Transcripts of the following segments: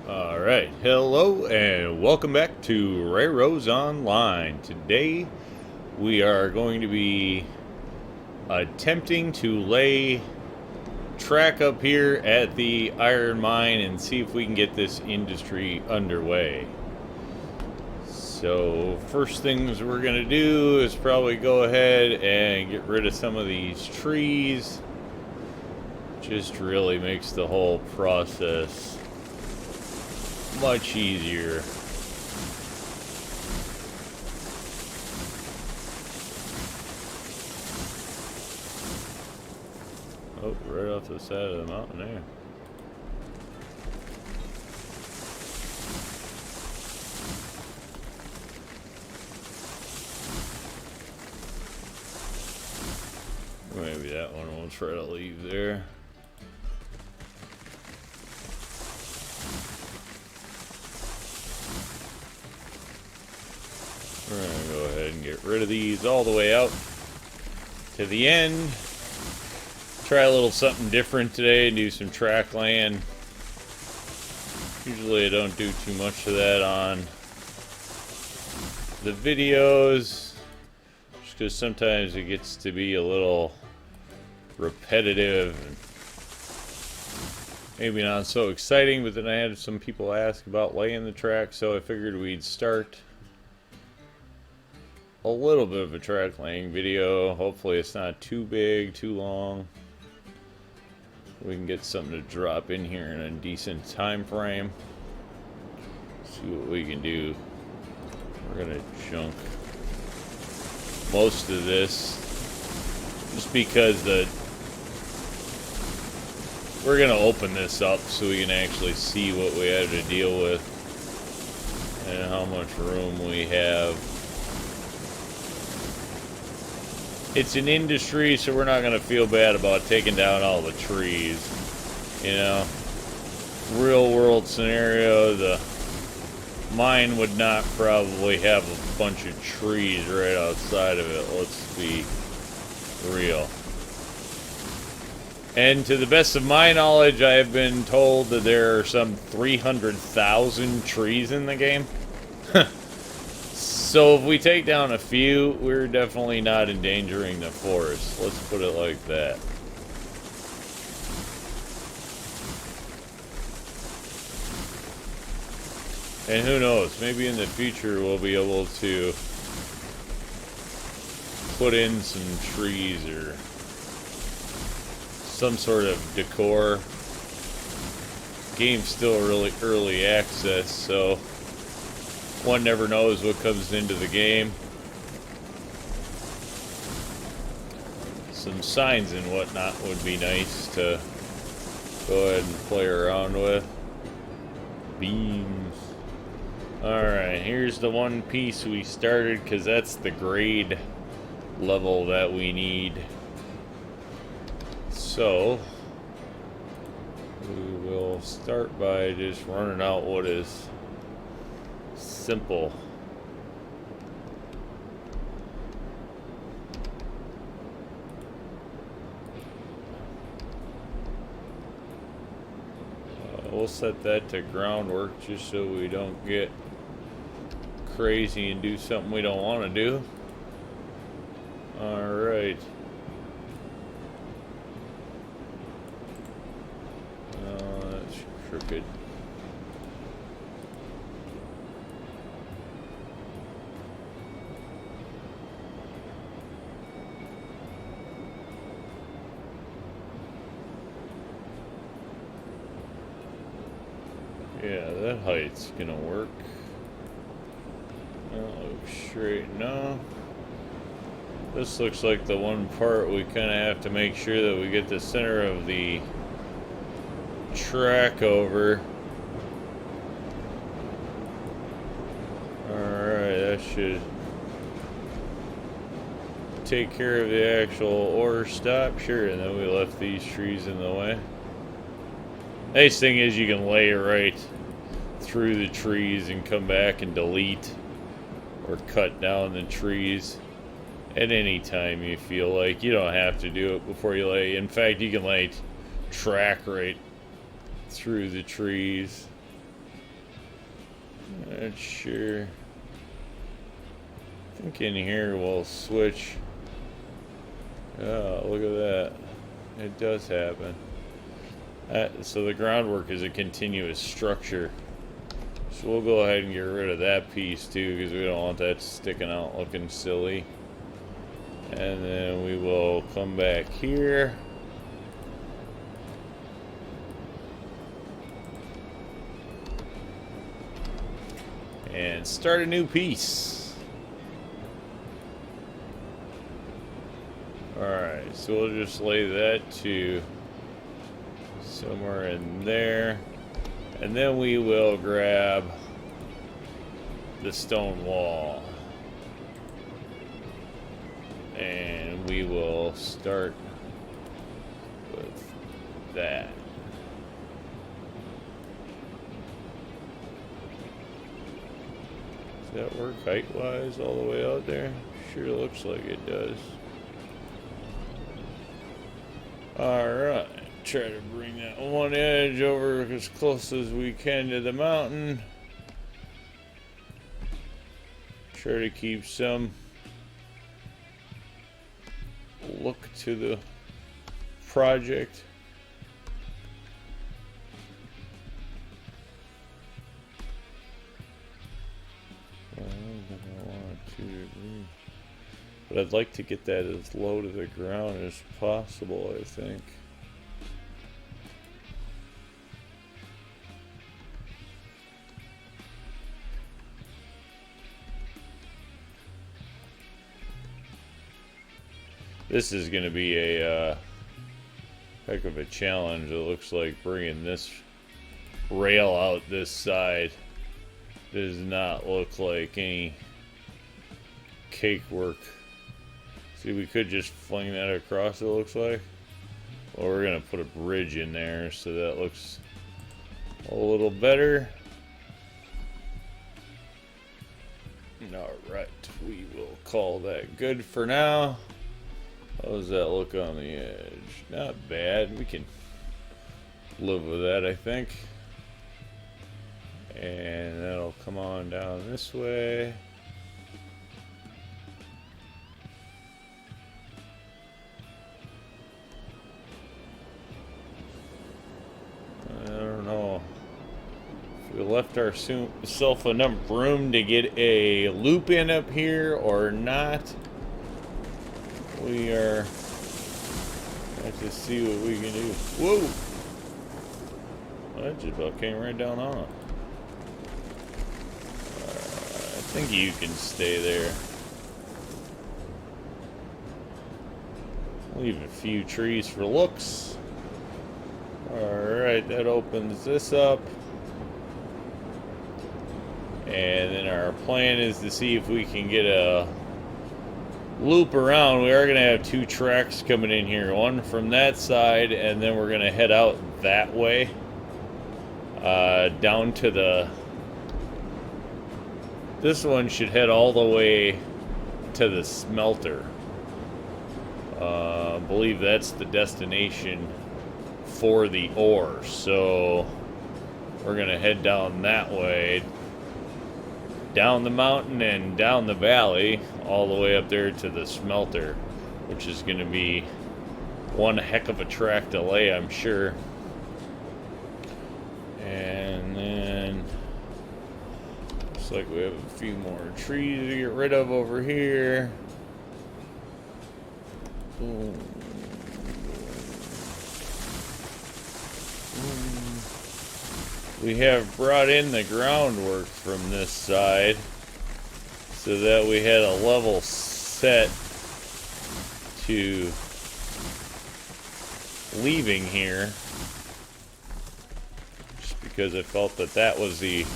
Alright, hello and welcome back to RailRoads Online. Today we are going to be attempting to lay track up here at the iron mine and see if we can get this industry underway. So first things we're going to do is probably go ahead and get rid of some of these trees. Just really makes the whole process much easier. Oh, right off the side of the mountain there. Maybe that one will try to leave there. We're going to go ahead and get rid of these all the way out to the end. Try a little something different today and do some track laying. Usually I don't do too much of that on the videos, just because sometimes it gets to be a little repetitive and maybe not so exciting, but then I had some people ask about laying the track, so I figured we'd start a little bit of a track laying video. Hopefully it's not too big, too long. We can get something to drop in here in a decent time frame. See what we can do. We're gonna junk most of this just because we're gonna open this up so we can actually see what we have to deal with and how much room we have. It's an industry, so we're not going to feel bad about taking down all the trees. You know, real world scenario, the mine would not probably have a bunch of trees right outside of it. Let's be real. And to the best of my knowledge, I have been told that there are some 300,000 trees in the game. So if we take down a few, we're definitely not endangering the forest. Let's put it like that. And who knows, maybe in the future we'll be able to put in some trees or some sort of decor. Game's still really early access, so one never knows what comes into the game. Some signs and whatnot would be nice to go ahead and play around with. Beams. Alright, here's the one piece we started because that's the grade level that we need. So we will start by just running out what is simple. We'll set that to groundwork just so we don't get crazy and do something we don't want to do. Alright. That's crooked. Yeah, that height's gonna work. That looks straight enough. This looks like the one part we kind of have to make sure that we get the center of the track over. Alright, that should take care of the actual ore stop. Sure, and then we left these trees in the way. Nice thing is you can lay right through the trees and come back and delete or cut down the trees at any time you feel like. You don't have to do it before you lay. In fact, you can lay track right through the trees. Not sure. I think in here we'll switch. Oh, look at that. It does happen. So the groundwork is a continuous structure. So we'll go ahead and get rid of that piece too, because we don't want that sticking out looking silly. And then we will come back here. And start a new piece. Alright, so we'll just lay that to somewhere in there. And then we will grab the stone wall. And we will start with that. Does that work height-wise all the way out there? Sure looks like it does. Alright, try to bring that one edge over as close as we can to the mountain. Try to keep some look to the project. But I'd like to get that as low to the ground as possible, I think. This is going to be a heck of a challenge. It looks like bringing this rail out this side does not look like any cake work. See, we could just fling that across, it looks like. Well, we're going to put a bridge in there so that looks a little better. Alright, we will call that good for now. How does that look on the edge? Not bad. We can live with that, I think. And that'll come on down this way. I don't know if we left ourselves enough room to get a loop in up here or not. We are have to see what we can do. Whoa! Well, that just about came right down on it. I think you can stay there. Leave a few trees for looks. Alright, that opens this up. And then our plan is to see if we can get a loop around. We are going to have two tracks coming in here. One from that side, and then we're going to head out that way. Down to the... This one should head all the way to the smelter. I believe that's the destination for the ore. So we're going to head down that way. Down the mountain and down the valley, all the way up there to the smelter, which is going to be one heck of a track to lay, I'm sure. And then looks like we have a few more trees to get rid of over here. Boom. We have brought in the groundwork from this side so that we had a level set to leaving here, just because I felt that that was the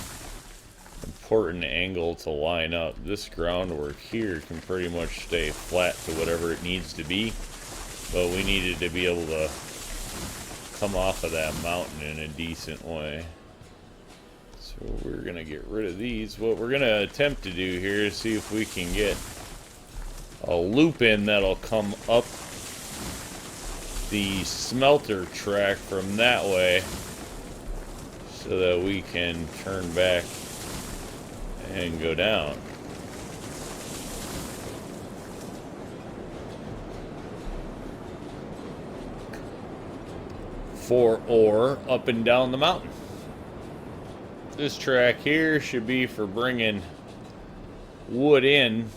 important angle to line up. This groundwork here can pretty much stay flat to whatever it needs to be, but we needed to be able to come off of that mountain in a decent way. So we're going to get rid of these. What we're going to attempt to do here is see if we can get a loop in that'll come up the smelter track from that way so that we can turn back and go down. For ore up and down the mountain. This track here should be for bringing wood in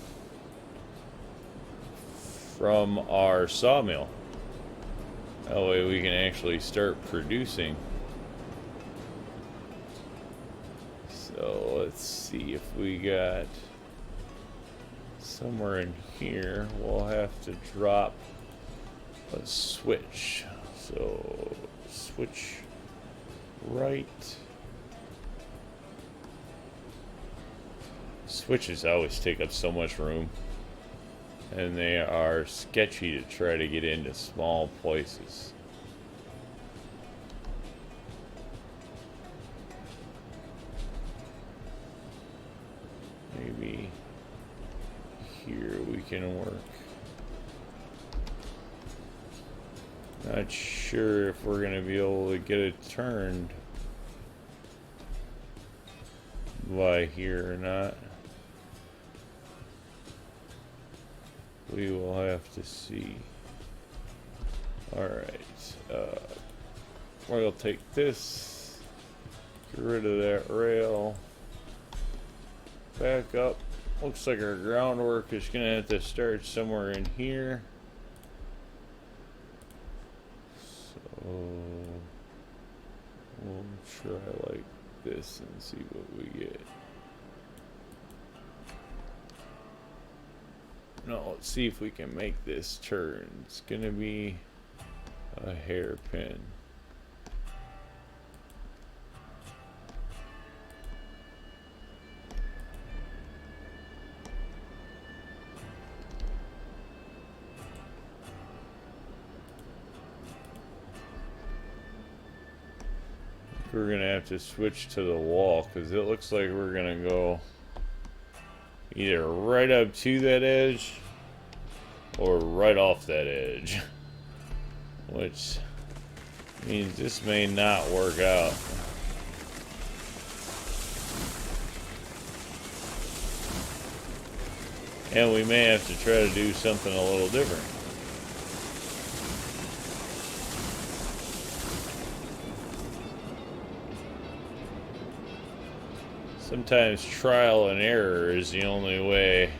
from our sawmill. That way we can actually start producing. So let's see if we got somewhere in here. We'll have to drop a switch. So switch right. Switches always take up so much room, and they are sketchy to try to get into small places. Maybe here we can work. Not sure if we're going to be able to get it turned by here or not. We will have to see. Alright. We'll take this. Get rid of that rail. Back up. Looks like our groundwork is going to have to start somewhere in here. So we'll try like this and see what we get. No, let's see if we can make this turn. It's going to be a hairpin. We're going to have to switch to the wall because it looks like we're going to go either right up to that edge or right off that edge, which means this may not work out. And we may have to try to do something a little different. Sometimes trial and error is the only way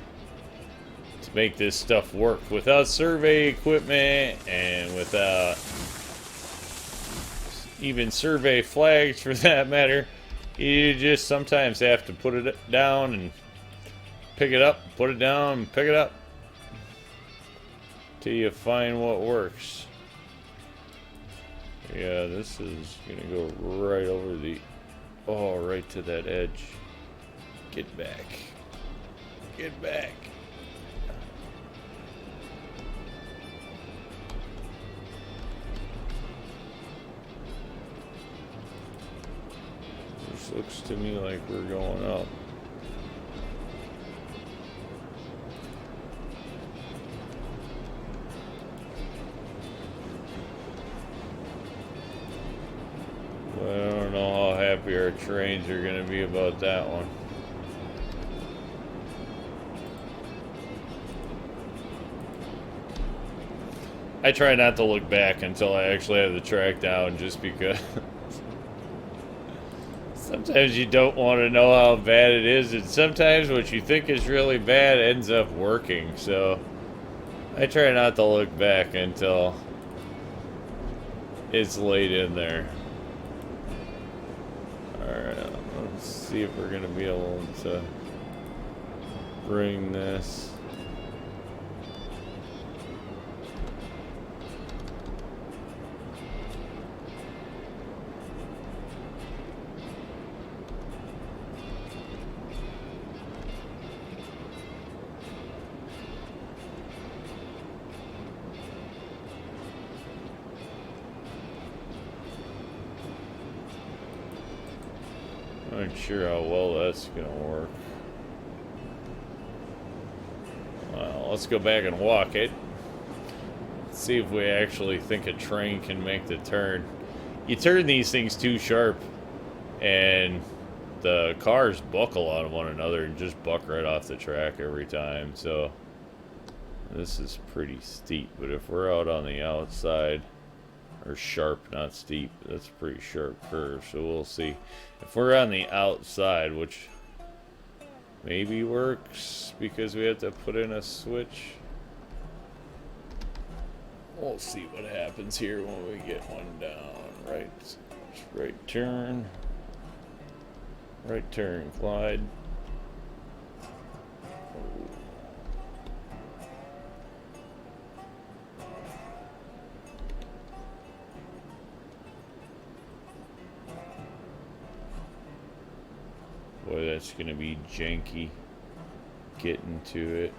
to make this stuff work. Without survey equipment and without even survey flags for that matter, you just sometimes have to put it down and pick it up, put it down and pick it up till you find what works. Yeah, this is gonna go right over the, oh, right to that edge. Get back. Get back. This looks to me like we're going up. But I don't know how happy our trains are going to be about that one. I try not to look back until I actually have the track down, just because sometimes you don't want to know how bad it is, and sometimes what you think is really bad ends up working. So I try not to look back until it's laid in there. Alright, let's see if we're going to be able to bring this. I'm not sure how well that's going to work. Well, let's go back and walk it. Let's see if we actually think a train can make the turn. You turn these things too sharp, and the cars buckle on one another and just buck right off the track every time. So this is pretty steep, but if we're out on the outside, or sharp, not steep, that's a pretty sharp curve, so we'll see. If we're on the outside, which maybe works because we have to put in a switch, we'll see what happens here when we get one down. Right turn, Clyde. Boy, that's gonna be janky getting to it.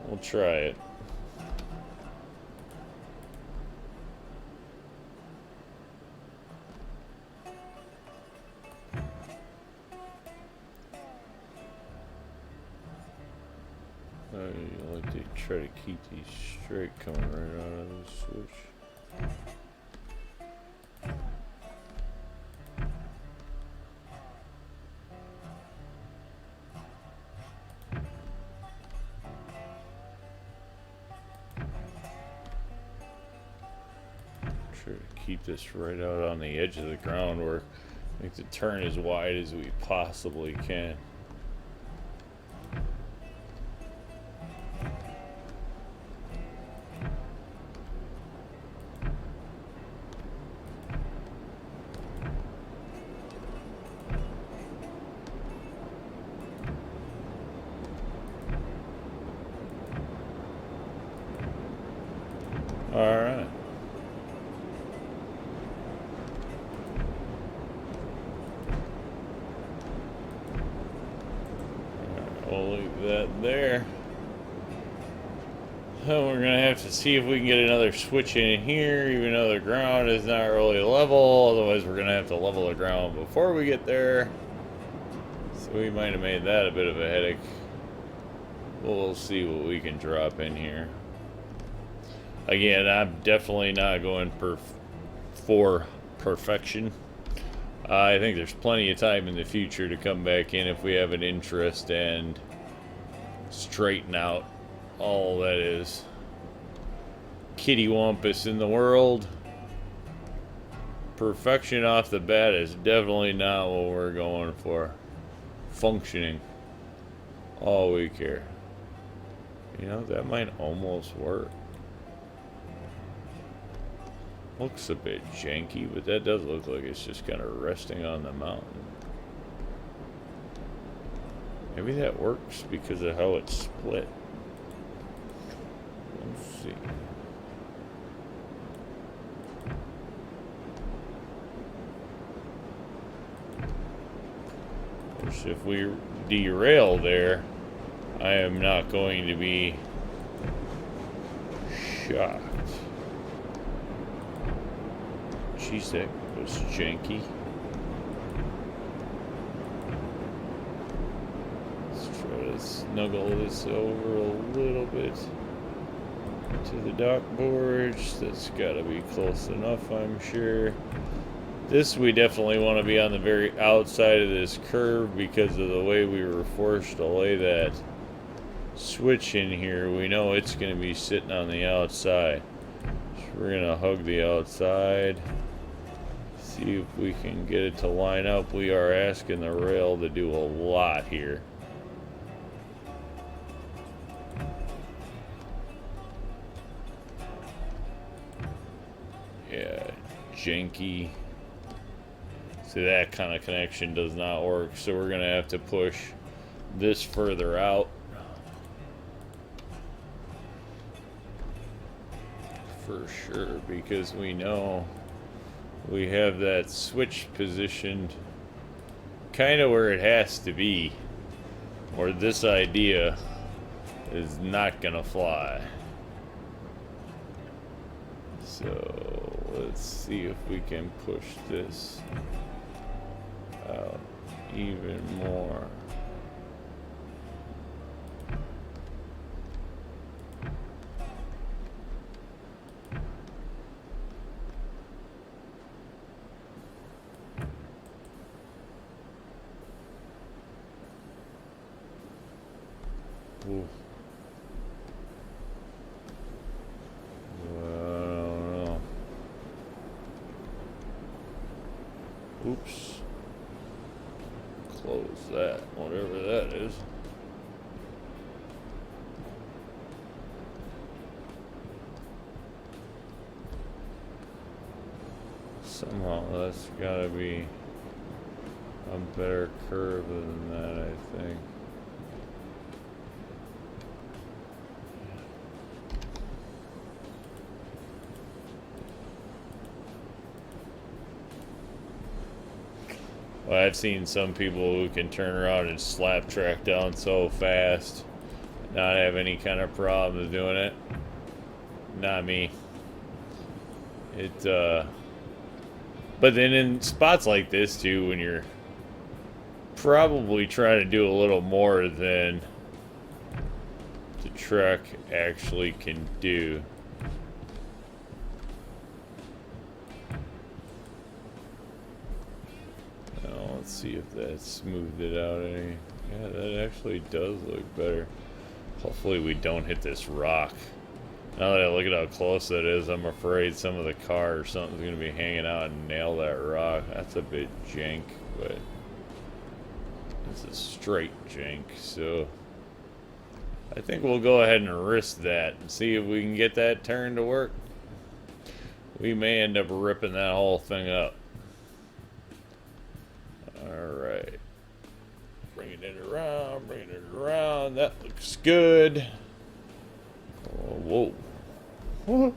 We'll try it. I like to try to keep these straight coming right out of the switch. Try to keep this right out on the edge of the groundwork. Make the turn as wide as we possibly can. All right. We'll leave that there. So we're gonna have to see if we can get another switch in here, even though the ground is not really level. Otherwise, we're gonna have to level the ground before we get there. So we might have made that a bit of a headache. We'll see what we can drop in here. Again, I'm definitely not going for perfection. I think there's plenty of time in the future to come back in if we have an interest and straighten out all that is kittywampus in the world. Perfection off the bat is definitely not what we're going for. Functioning. All we care. You know, that might almost work. Looks a bit janky, but that does look like it's just kind of resting on the mountain. Maybe that works because of how it's split. Let's see. Which if we derail there, I am not going to be shocked. Jeez, that was janky. Let's try to snuggle this over a little bit to the dock boards. That's got to be close enough, I'm sure. This we definitely want to be on the very outside of this curve because of the way we were forced to lay that switch in here. We know it's going to be sitting on the outside. So we're going to hug the outside. See if we can get it to line up. We are asking the rail to do a lot here. Yeah, janky. See, that kind of connection does not work, so we're gonna have to push this further out. For sure, because we know we have that switch positioned kind of where it has to be, or this idea is not gonna fly. So let's see if we can push this out even more. Ooh. I don't know. Oops. Close that, whatever that is. Somehow that's gotta be a better curve than that, I think. Well, I've seen some people who can turn around and slap track down so fast, not have any kind of problems doing it. Not me. But then in spots like this too, when you're probably trying to do a little more than the truck actually can do. Let's see if that smoothed it out any. Yeah, that actually does look better. Hopefully we don't hit this rock. Now that I look at how close that is, I'm afraid some of the car or something's going to be hanging out and nail that rock. That's a bit jank, but it's a straight jank, so I think we'll go ahead and risk that and see if we can get that turn to work. We may end up ripping that whole thing up. Alright. Bringing it around, bringing it around. That looks good. Oh, whoa.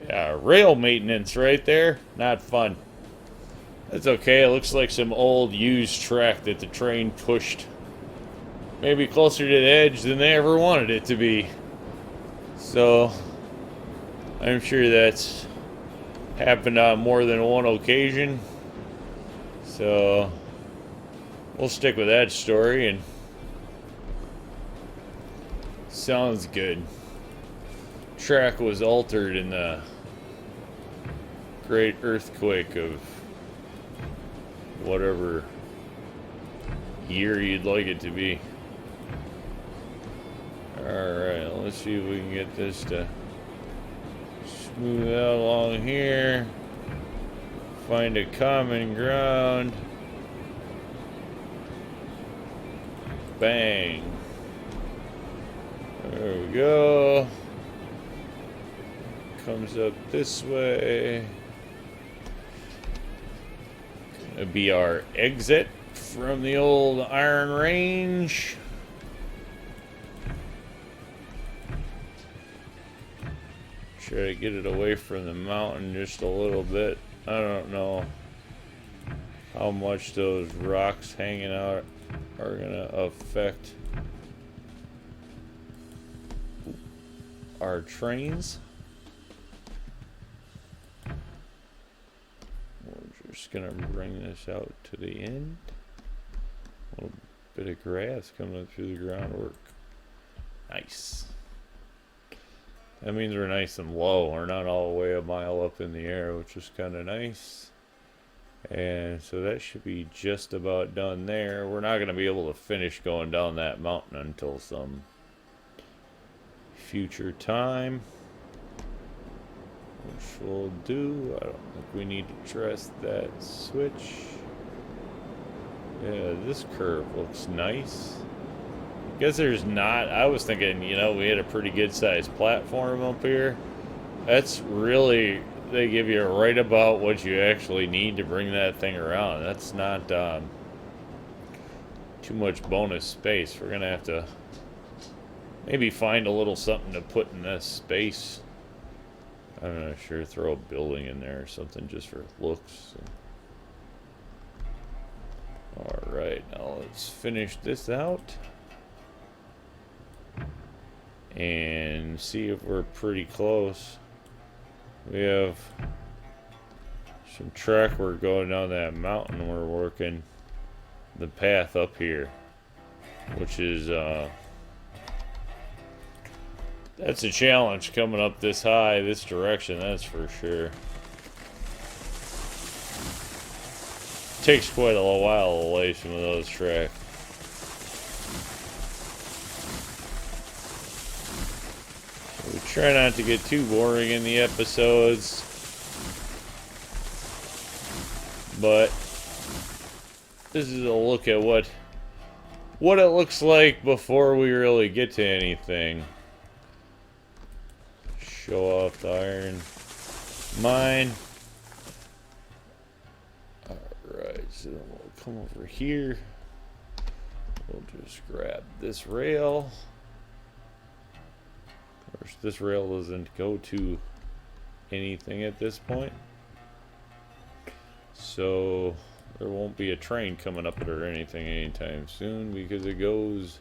Yeah, rail maintenance right there. Not fun. That's okay. It looks like some old used track that the train pushed maybe closer to the edge than they ever wanted it to be. So, I'm sure that's happened on more than one occasion. So, we'll stick with that story, and sounds good. Track was altered in the great earthquake of whatever year you'd like it to be. Alright, let's see if we can get this to smooth out along here. Find a common ground. Bang. There we go. Comes up this way. Gonna be our exit from the old Iron Range. Try to get it away from the mountain just a little bit. I don't know how much those rocks hanging out are gonna affect our trains. We're just gonna bring this out to the end. A little bit of grass coming up through the groundwork. Nice. That means we're nice and low. We're not all the way a mile up in the air, which is kind of nice. And so that should be just about done there. We're not going to be able to finish going down that mountain until some future time, which we'll do. I don't think we need to press that switch. Yeah, this curve looks nice. Guess there's not. I was thinking, you know, we had a pretty good sized platform up here. That's really, they give you right about what you actually need to bring that thing around. That's not too much bonus space. We're gonna have to maybe find a little something to put in this space. I'm not sure, throw a building in there or something just for looks. Alright, now let's finish this out and see if we're pretty close. We have some track work going down that mountain. We're working the path up here, which is that's a challenge coming up this high, this direction, that's for sure. Takes quite a while to lay some of those tracks. Try not to get too boring in the episodes. But this is a look at what it looks like before we really get to anything. Show off the iron mine. Alright, so then we'll come over here. We'll just grab this rail. Of course, this rail doesn't go to anything at this point. So there won't be a train coming up it or anything anytime soon because it goes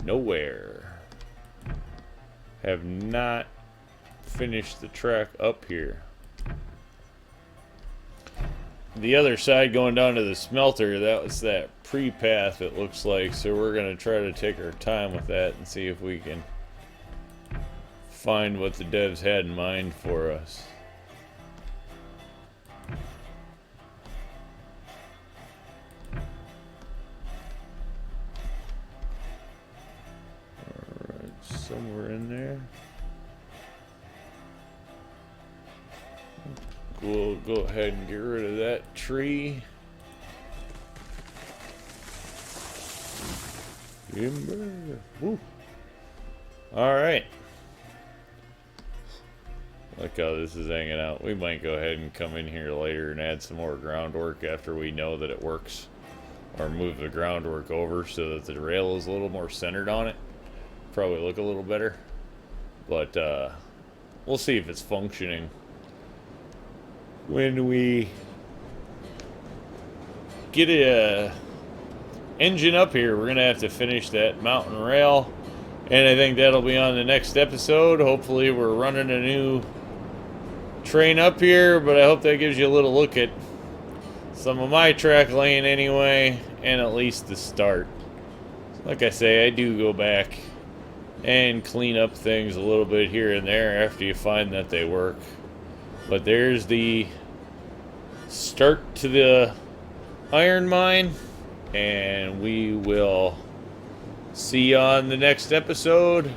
nowhere. Have not finished the track up here. The other side going down to the smelter, that was that pre-path it looks like, so we're going to try to take our time with that and see if we can find what the devs had in mind for us. Alright, somewhere in there. We'll go ahead and get rid of that tree. Alright. Look how this is hanging out. We might go ahead and come in here later and add some more groundwork after we know that it works. Or move the groundwork over so that the rail is a little more centered on it. Probably look a little better. But we'll see if it's functioning. When we get a engine up here, we're gonna have to finish that mountain rail, and I think that'll be on the next episode. Hopefully we're running a new train up here, but I hope that gives you a little look at some of my track laying anyway, and at least the start. Like I say, I do go back and clean up things a little bit here and there after you find that they work. But there's the start to the iron mine, and we will see you on the next episode.